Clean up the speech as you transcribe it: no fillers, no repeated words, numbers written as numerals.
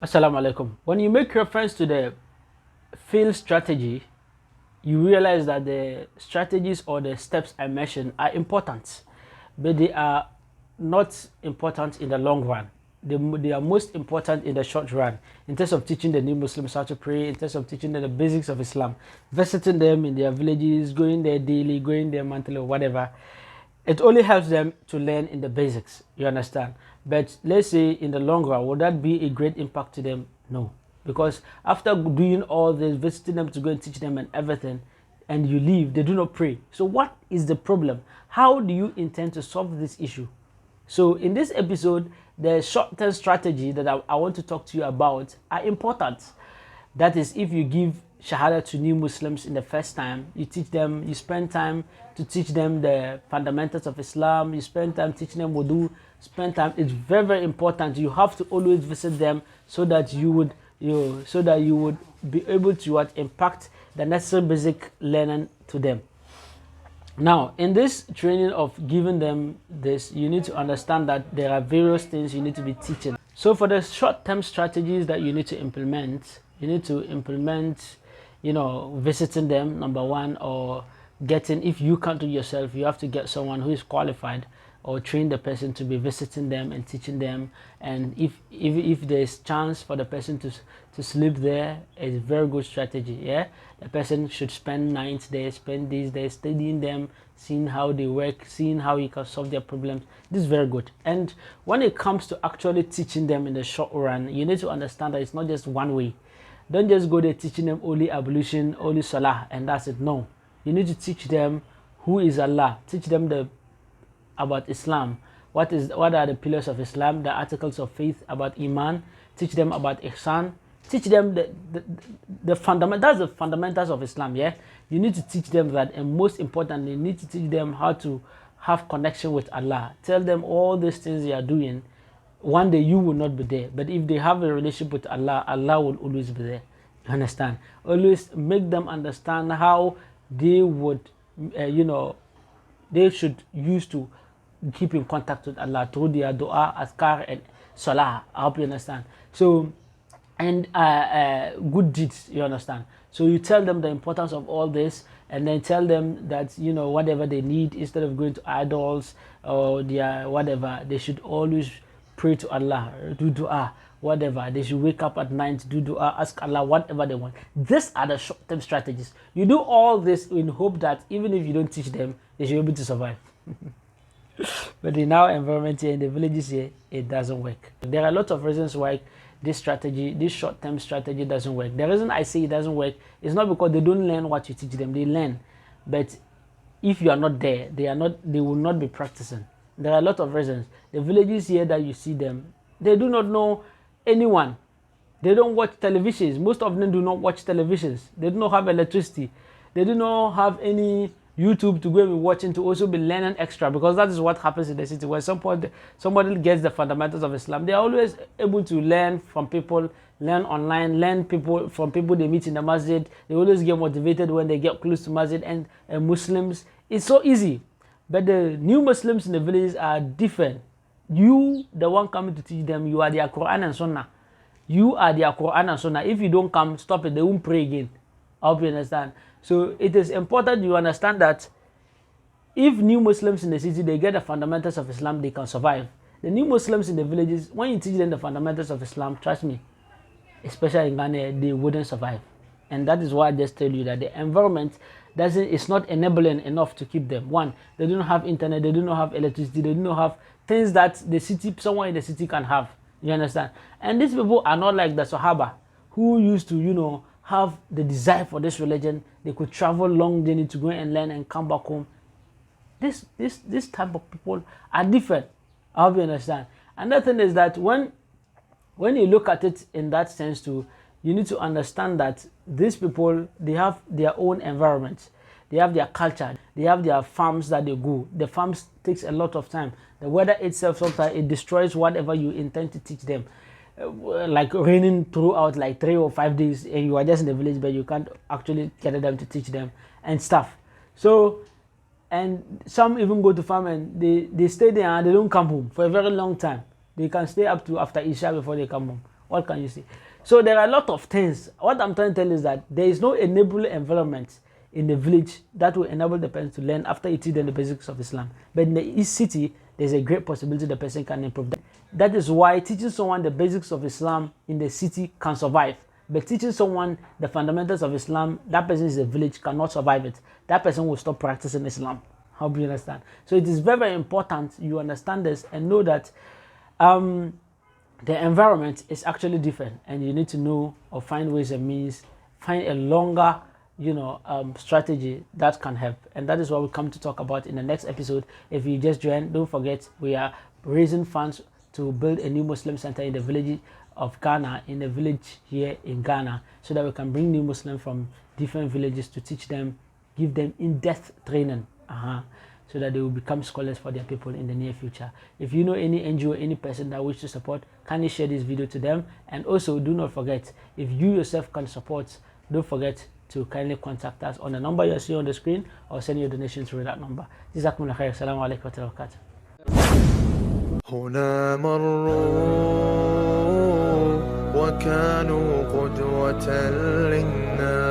Assalamu alaikum. When you make reference to the field strategy, you realize that the strategies or the steps I mentioned are important, but they are not important in the long run. They are most important in the short run, in terms of teaching the new Muslims how to pray, in terms of teaching them the basics of Islam, visiting them in their villages, going there daily, going there monthly, or whatever. It only helps them to learn in the basics, you understand? But let's say in the long run, would that be a great impact to them? No. Because after doing all this, visiting them to go and teach them and everything, and you leave, they do not pray. So what is the problem? How do you intend to solve this issue? So in this episode, the short-term strategy that I want to talk to you about are important. That is, if you give Shahada to new Muslims in the first time, you teach them, you spend time to teach them the fundamentals of Islam, you spend time teaching them wudu, spend time, it's very, very important. You have to always visit them so that you would be able to impact the necessary basic learning to them. Now, in this training of giving them this, you need to understand that there are various things you need to be teaching. So for the short-term strategies that you need to implement, visiting them, number one, or getting, if you can't do it yourself, you have to get someone who is qualified or train the person to be visiting them and teaching them. And if there's chance for the person to sleep there, it's a very good strategy. Yeah, the person should spend nights there, spend these days studying them, seeing how they work, seeing how you can solve their problems. This is very good. And when it comes to actually teaching them in the short run, you need to understand that it's not just one way. Don't just go there teaching them only ablution, only salah, and that's it. No, you need to teach them who is Allah. Teach them about Islam. What are the pillars of Islam? The articles of faith, about Iman. Teach them about Ihsan. Teach them the fundamentals of Islam. Yeah, you need to teach them that, and most importantly, you need to teach them how to have connection with Allah. Tell them all these things they are doing. One day you will not be there, but if they have a relationship with Allah, Allah will always be there. You understand? Always make them understand how they would, they should use to keep in contact with Allah through their dua, azkar, and salah. I hope you understand. So, and good deeds, you understand? So you tell them the importance of all this, and then tell them that, whatever they need, instead of going to idols or their whatever, they should always pray to Allah, do dua, whatever. They should wake up at night, do dua, ask Allah whatever they want. These are the short-term strategies. You do all this in hope that even if you don't teach them, they should be able to survive. But in our environment here, in the villages here, it doesn't work. There are a lot of reasons why this short-term strategy doesn't work. The reason I say it doesn't work is not because they don't learn what you teach them. They learn. But if you are not there, they will not be practicing. There are a lot of reasons. The villages here that you see them, they do not know anyone. They don't watch televisions. Most of them do not watch televisions. They do not have electricity. They do not have any YouTube to go and be watching, to also be learning extra, because that is what happens in the city. When somebody gets the fundamentals of Islam, they are always able to learn from people, learn online, learn from people they meet in the masjid. They always get motivated when they get close to masjid and Muslims. It's so easy. But the new Muslims in the villages are different. You, the one coming to teach them, you are their Quran and Sunnah. You are their Quran and Sunnah. If you don't come, stop it. They won't pray again. I hope you understand. So it is important you understand that if new Muslims in the city, they get the fundamentals of Islam, they can survive. The new Muslims in the villages, when you teach them the fundamentals of Islam, trust me, especially in Ghana, they wouldn't survive. And that is why I just tell you that the environment it's not enabling enough to keep them. One, they don't have internet, they do not have electricity, they do not have things that someone in the city can have. You understand? And these people are not like the Sahaba, who used to, have the desire for this religion. They could travel long journey to go and learn and come back home. This type of people are different. I hope you understand. Another thing is that when you look at it in that sense too, you need to understand that these people, they have their own environment. They have their culture. They have their farms that they go. The farms takes a lot of time. The weather itself, sometimes it destroys whatever you intend to teach them. Like raining throughout like 3 or 5 days, and you are just in the village, but you can't actually get them to teach them and stuff. So, and some even go to farm and they stay there and they don't come home for a very long time. They can stay up to after Isha before they come home. What can you say? So there are a lot of things. What I'm trying to tell you is that there is no enabling environment in the village that will enable the person to learn after he teach them the basics of Islam. But in the East City, there's a great possibility the person can improve that. That is why teaching someone the basics of Islam in the city can survive. But teaching someone the fundamentals of Islam, that person is a village, cannot survive it. That person will stop practicing Islam. How do you understand? So it is very, very important you understand this and know that the environment is actually different, and you need to know or find ways and means, find a longer, strategy that can help. And that is what we come to talk about in the next episode. If you just joined, don't forget we are raising funds to build a new Muslim center in the village of Ghana, in the village here in Ghana, so that we can bring new Muslims from different villages to teach them, give them in-depth training, so that they will become scholars for their people in the near future. If you know any NGO, any person that wishes to support, kindly share this video to them. And also do not forget, if you yourself can support, don't forget to kindly contact us on the number you see on the screen, or send your donation through that number. Jazakumullah khair. Assalamu alaikum wa rahmatullahi wa barakatuh. هنا مروا وكانوا قدوة للناس